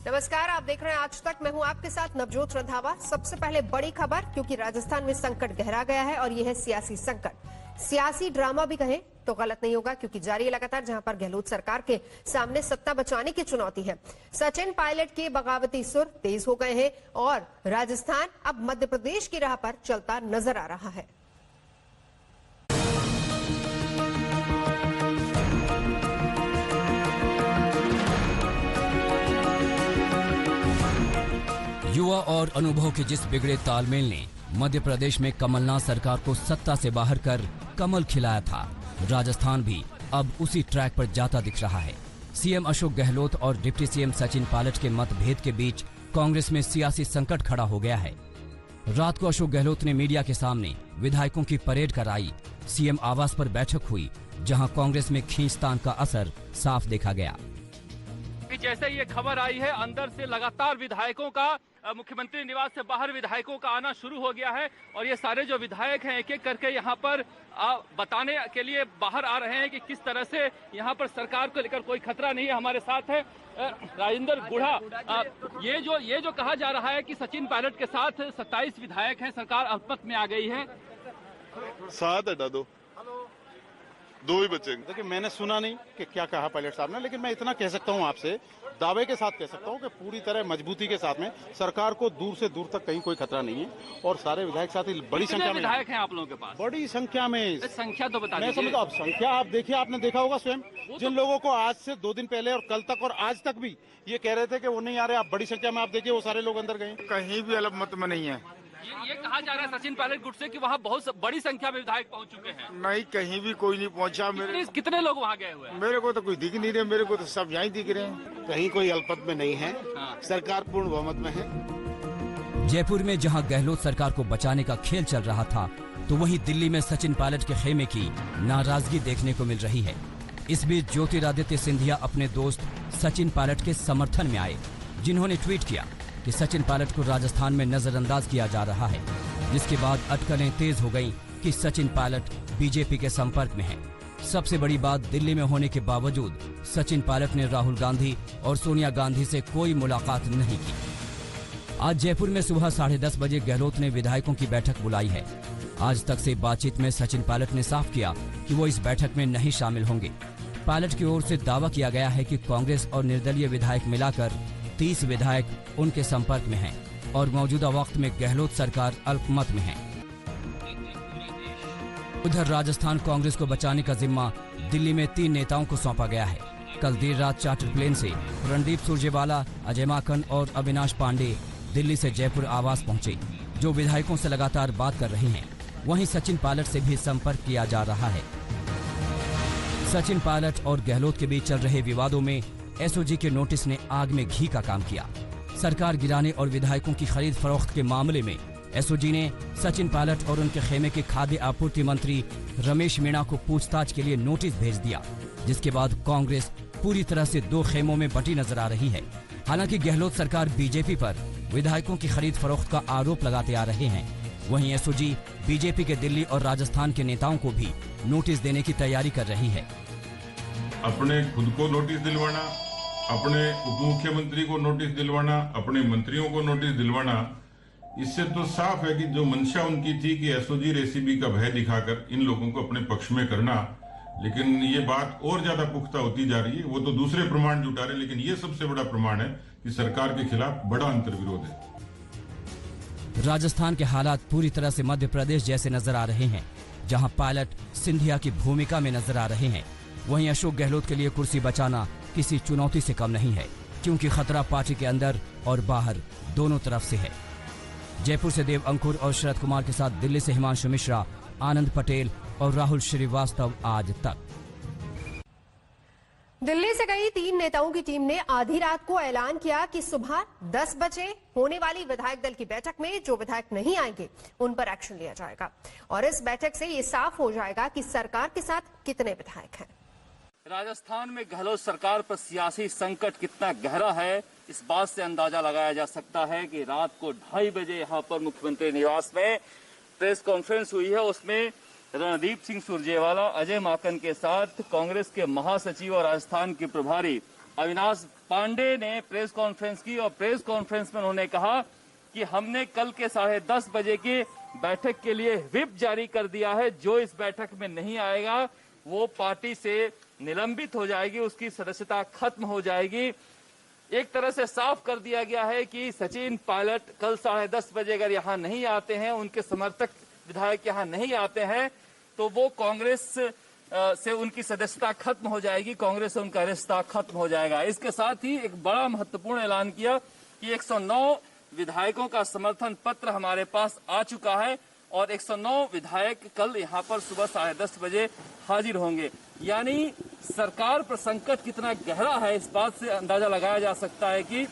नमस्कार, आप देख रहे हैं आज तक। मैं हूं आपके साथ नवजोत रंधावा। सबसे पहले बड़ी खबर, क्योंकि राजस्थान में संकट गहरा गया है और यह है सियासी संकट। सियासी ड्रामा भी कहें तो गलत नहीं होगा, क्योंकि जारी है लगातार जहां पर गहलोत सरकार के सामने सत्ता बचाने की चुनौती है। सचिन पायलट के बगावती सुर तेज हो गए हैं और राजस्थान अब मध्य प्रदेश की राह पर चलता नजर आ रहा है। युवा और अनुभव के जिस बिगड़े तालमेल ने मध्य प्रदेश में कमलनाथ सरकार को सत्ता से बाहर कर कमल खिलाया था, राजस्थान भी अब उसी ट्रैक पर जाता दिख रहा है। सीएम अशोक गहलोत और डिप्टी सीएम सचिन पायलट के मतभेद के बीच कांग्रेस में सियासी संकट खड़ा हो गया है। रात को अशोक गहलोत ने मीडिया के सामने विधायकों की परेड कराई। सीएम आवास पर बैठक हुई, जहां कांग्रेस में खींचतान का असर साफ देखा गया। जैसे ये खबर आई है, अंदर से लगातार विधायकों का, मुख्यमंत्री निवास से बाहर विधायकों का आना शुरू हो गया है और ये सारे जो विधायक हैं एक एक करके यहाँ पर बताने के लिए बाहर आ रहे हैं कि किस तरह से यहाँ पर सरकार को लेकर कोई खतरा नहीं है। हमारे साथ है राजेंद्र गुढ़ा। ये जो कहा जा रहा है कि सचिन पायलट के साथ 27 विधायक हैं, सरकार अल्पमत में आ गई है। 7 हटा दो, 2 ही बचेंगे। देखिए, मैंने सुना नहीं कि क्या कहा पायलट साहब ने, लेकिन मैं इतना कह सकता हूं, आपसे दावे के साथ कह सकता हूं कि पूरी तरह मजबूती के साथ में सरकार को दूर से दूर तक कहीं कोई खतरा नहीं है और सारे विधायक साथ ही बड़ी संख्या में विधायक हैं आप लोगों के पास? बड़ी संख्या में। संख्या तो बता मैं समझता हूं, अब संख्या आप देखिए, आपने देखा होगा स्वयं, जिन लोगों को आज से 2 दिन पहले और कल तक और आज तक भी ये कह रहे थे कि वो नहीं आ रहे, आप बड़ी संख्या में आप देखिए वो सारे लोग अंदर गए। कहीं भी अलग मत में नहीं है। ये कहा जा रहा है सचिन पायलट गुट से कि वहाँ बहुत बड़ी संख्या में विधायक पहुँच चुके हैं। नहीं, कहीं भी कोई नहीं पहुंचा। कितने लोग वहाँ गए हुए हैं? मेरे को तो कोई दिख नहीं रहे, मेरे को तो सब यहीं दिख रहे हैं। कहीं कोई अल्पमत में नहीं है। सरकार पूर्ण बहुमत में है। जयपुर में जहां गहलोत सरकार को बचाने का खेल चल रहा था, तो वहीं दिल्ली में सचिन पायलट के खेमे की नाराजगी देखने को मिल रही है। इस बीच ज्योतिरादित्य सिंधिया अपने दोस्त सचिन पायलट के समर्थन में आए, जिन्होंने ट्वीट किया कि सचिन पायलट को राजस्थान में नजरअंदाज किया जा रहा है, जिसके बाद अटकलें तेज हो गईं कि सचिन पायलट बीजेपी के संपर्क में हैं। सबसे बड़ी बात, दिल्ली में होने के बावजूद सचिन पायलट ने राहुल गांधी और सोनिया गांधी से कोई मुलाकात नहीं की। आज जयपुर में सुबह 10:30 बजे गहलोत ने विधायकों की बैठक बुलाई है। आज तक से बातचीत में सचिन पायलट ने साफ किया कि वो इस बैठक में नहीं शामिल होंगे। पायलट की ओर से दावा किया गया है कि कांग्रेस और निर्दलीय विधायक मिलाकर 30 विधायक उनके संपर्क में हैं और मौजूदा वक्त में गहलोत सरकार अल्पमत में है। उधर राजस्थान कांग्रेस को बचाने का जिम्मा दिल्ली में 3 नेताओं को सौंपा गया है। कल देर रात चार्टर प्लेन से रणदीप सुरजेवाला, अजय माकन और अविनाश पांडे दिल्ली से जयपुर आवास पहुंचे, जो विधायकों से लगातार बात कर रहे हैं। वहीं सचिन पायलट से भी संपर्क किया जा रहा है। सचिन पायलट और गहलोत के बीच चल रहे विवादों में एसओजी के नोटिस ने आग में घी का काम किया। सरकार गिराने और विधायकों की खरीद फरोख्त के मामले में एसओजी ने सचिन पायलट और उनके खेमे के खाद्य आपूर्ति मंत्री रमेश मीणा को पूछताछ के लिए नोटिस भेज दिया, जिसके बाद कांग्रेस पूरी तरह से 2 खेमों में बंटी नजर आ रही है। हालांकि गहलोत सरकार बीजेपी पर विधायकों की खरीद फरोख्त का आरोप लगाते आ रहे हैं, वहीं एसओजी बीजेपी के दिल्ली और राजस्थान के नेताओं को भी नोटिस देने की तैयारी कर रही है। अपने खुद को नोटिस दिलवाना, अपने उप मुख्यमंत्री को नोटिस दिलवाना, अपने मंत्रियों को नोटिस दिलवाना, इससे तो साफ है कि जो मंशा उनकी थी कि एसओजी और एसीबी का भय दिखाकर इन लोगों को अपने पक्ष में करना, लेकिन ये बात और ज्यादा पुख्ता होती जा रही है। वो तो दूसरे प्रमाण जुटा रहे, लेकिन ये सबसे बड़ा प्रमाण है कि सरकार के खिलाफ बड़ा अंतर्विरोध है। राजस्थान के हालात पूरी तरह से मध्य प्रदेश जैसे नजर आ रहे हैं, जहां पायलट सिंधिया की भूमिका में नजर आ रहे हैं। वहीं अशोक गहलोत के लिए कुर्सी बचाना किसी चुनौती से कम नहीं है, क्योंकि खतरा पार्टी के अंदर और बाहर दोनों तरफ से है। जयपुर से देव अंकुर और शरद कुमार के साथ दिल्ली से हिमांशु मिश्रा, आनंद पटेल और राहुल श्रीवास्तव आज तक। दिल्ली से गई 3 नेताओं की टीम ने आधी रात को ऐलान किया कि सुबह 10 बजे होने वाली विधायक दल की बैठक में जो विधायक नहीं आएंगे उन पर एक्शन लिया जाएगा और इस बैठक से ये साफ हो जाएगा कि सरकार के साथ कितने विधायक हैं। राजस्थान में गहलोत सरकार पर सियासी संकट कितना गहरा है, इस बात से अंदाजा लगाया जा सकता है कि रात को 2:30 बजे यहाँ पर मुख्यमंत्री निवास में प्रेस कॉन्फ्रेंस हुई है। उसमें रणदीप सिंह सुरजेवाला, अजय माकन के साथ कांग्रेस के महासचिव और राजस्थान के प्रभारी अविनाश पांडे ने प्रेस कॉन्फ्रेंस की और प्रेस कॉन्फ्रेंस में उन्होंने कहा कि हमने कल के 10:30 बजे की बैठक के लिए व्हिप जारी कर दिया है। जो इस बैठक में नहीं आएगा वो पार्टी से निलंबित हो जाएगी, उसकी सदस्यता खत्म हो जाएगी। एक तरह से साफ कर दिया गया है कि सचिन पायलट कल 10:30 बजे अगर यहाँ नहीं आते हैं, उनके समर्थक विधायक यहाँ नहीं आते हैं, तो वो कांग्रेस से उनकी सदस्यता खत्म हो जाएगी, कांग्रेस से उनका रिश्ता खत्म हो जाएगा। इसके साथ ही एक बड़ा महत्वपूर्ण ऐलान किया कि 109 विधायकों का समर्थन पत्र हमारे पास आ चुका है और 109 विधायक कल यहाँ पर सुबह 10:30 बजे हाजिर होंगे। यानी सरकार पर संकट कितना गहरा है इस बात से अंदाजा लगाया जा सकता है कि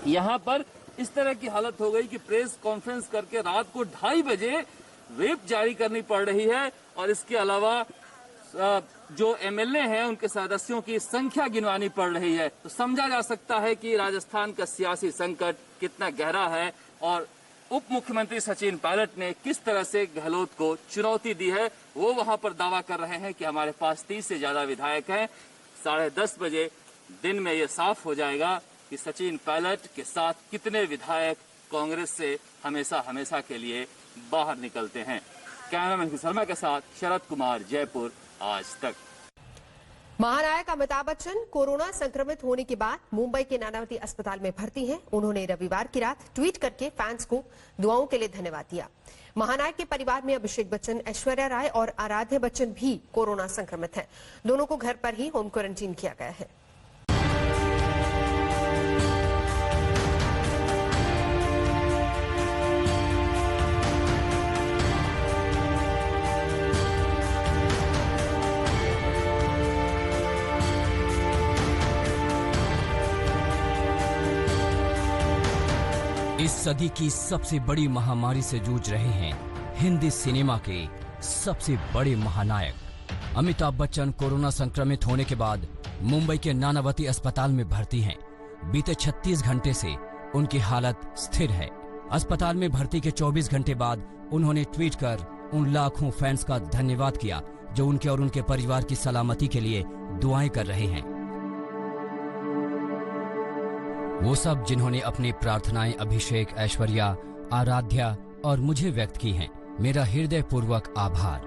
यहाँ पर इस तरह की हालत हो गई कि प्रेस कॉन्फ्रेंस करके रात को 2:30 बजे व्हिप जारी करनी पड़ रही है और इसके अलावा जो एमएलए हैं उनके सदस्यों की संख्या गिनवानी पड़ रही है। तो समझा जा सकता है कि राजस्थान का सियासी संकट कितना गहरा है और उप मुख्यमंत्री सचिन पायलट ने किस तरह से गहलोत को चुनौती दी है। वो वहां पर दावा कर रहे हैं कि हमारे पास 30 से ज्यादा विधायक हैं। 10:30 बजे दिन में ये साफ हो जाएगा कि सचिन पायलट के साथ कितने विधायक कांग्रेस से हमेशा हमेशा के लिए बाहर निकलते हैं। कैमरामैन शर्मा के साथ शरद कुमार, जयपुर, आज तक। महानायक अमिताभ बच्चन कोरोना संक्रमित होने के बाद मुंबई के नानावती अस्पताल में भर्ती हैं। उन्होंने रविवार की रात ट्वीट करके फैंस को दुआओं के लिए धन्यवाद दिया। महानायक के परिवार में अभिषेक बच्चन, ऐश्वर्या राय और आराध्या बच्चन भी कोरोना संक्रमित हैं। दोनों को घर पर ही होम क्वारंटीन किया गया है। इस सदी की सबसे बड़ी महामारी से जूझ रहे हैं हिंदी सिनेमा के सबसे बड़े महानायक। अमिताभ बच्चन कोरोना संक्रमित होने के बाद मुंबई के नानावती अस्पताल में भर्ती हैं। बीते 36 घंटे से उनकी हालत स्थिर है। अस्पताल में भर्ती के 24 घंटे बाद उन्होंने ट्वीट कर उन लाखों फैंस का धन्यवाद किया जो उनके और उनके परिवार की सलामती के लिए दुआएं कर रहे हैं। वो सब जिन्होंने अपनी प्रार्थनाएं अभिषेक, ऐश्वर्या, आराध्या और मुझे व्यक्त की हैं, मेरा हृदयपूर्वक आभार।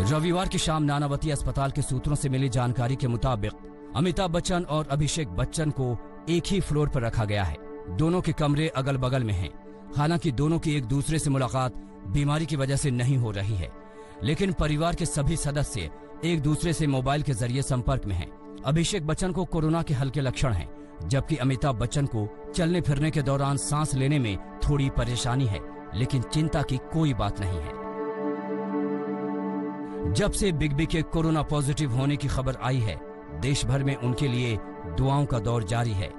रविवार की शाम नानावती अस्पताल के सूत्रों से मिली जानकारी के मुताबिक अमिताभ बच्चन और अभिषेक बच्चन को एक ही फ्लोर पर रखा गया है। दोनों के कमरे अगल बगल में हैं। हालांकि दोनों की एक दूसरे से मुलाकात बीमारी की वजह से नहीं हो रही है, लेकिन परिवार के सभी सदस्य एक दूसरे से मोबाइल के जरिए संपर्क में हैं। अभिषेक बच्चन को कोरोना के हल्के लक्षण हैं, जबकि अमिताभ बच्चन को चलने फिरने के दौरान सांस लेने में थोड़ी परेशानी है, लेकिन चिंता की कोई बात नहीं है। जब से बिग बी के कोरोना पॉजिटिव होने की खबर आई है, देश भर में उनके लिए दुआओं का दौर जारी है।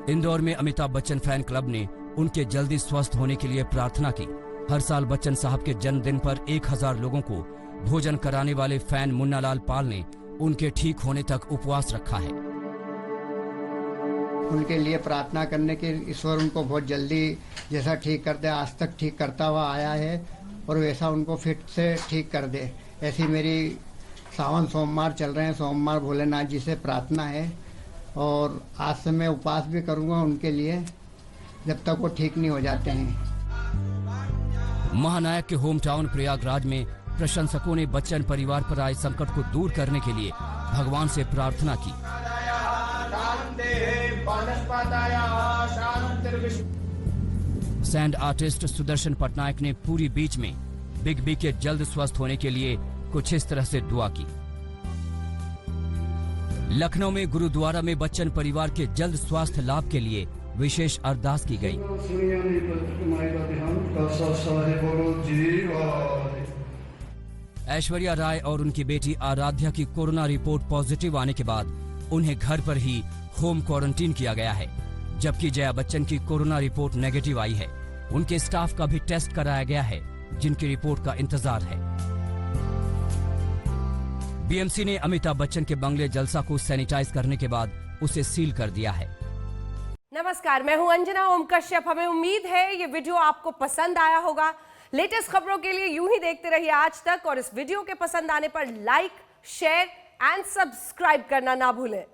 इंदौर में अमिताभ बच्चन फैन क्लब ने उनके जल्दी स्वस्थ होने के लिए प्रार्थना की। हर साल बच्चन साहब के जन्मदिन पर 1000 लोगों को भोजन कराने वाले फैन मुन्नालाल पाल ने उनके ठीक होने तक उपवास रखा है। उनके लिए प्रार्थना करने के ईश्वर उनको बहुत जल्दी जैसा ठीक कर दे, आज तक ठीक करता हुआ आया है और वैसा उनको फिट से ठीक कर दे। ऐसी मेरी सावन सोमवार चल रहे हैं, सोमवार भोलेनाथ जी से प्रार्थना है और आज से मैं उपवास भी करूंगा उनके लिए जब तक वो ठीक नहीं हो जाते हैं। महानायक के होम टाउन प्रयागराज में प्रशंसकों ने बच्चन परिवार पर आए संकट को दूर करने के लिए भगवान से प्रार्थना की। सैंड आर्टिस्ट सुदर्शन पटनायक ने पूरी बीच में बिग बी के जल्द स्वस्थ होने के लिए कुछ इस तरह से दुआ की। लखनऊ में गुरुद्वारा में बच्चन परिवार के जल्द स्वास्थ्य लाभ के लिए विशेष अरदास की गई। ऐश्वर्या राय और उनकी बेटी आराध्या की कोरोना रिपोर्ट पॉजिटिव आने के बाद उन्हें घर पर ही होम क्वारंटीन किया गया है, जबकि जया बच्चन की कोरोना रिपोर्ट नेगेटिव आई है। उनके स्टाफ का भी टेस्ट कराया गया है, जिनकी रिपोर्ट का इंतजार है। बीएमसी ने अमिताभ बच्चन के बंगले जलसा को सैनिटाइज करने के बाद उसे सील कर दिया है। नमस्कार, मैं हूं अंजना ओम कश्यप। हमें उम्मीद है ये वीडियो आपको पसंद आया होगा। लेटेस्ट खबरों के लिए यूं ही देखते रहिए आज तक और इस वीडियो के पसंद आने पर लाइक, शेयर एंड सब्सक्राइब करना ना भूलें।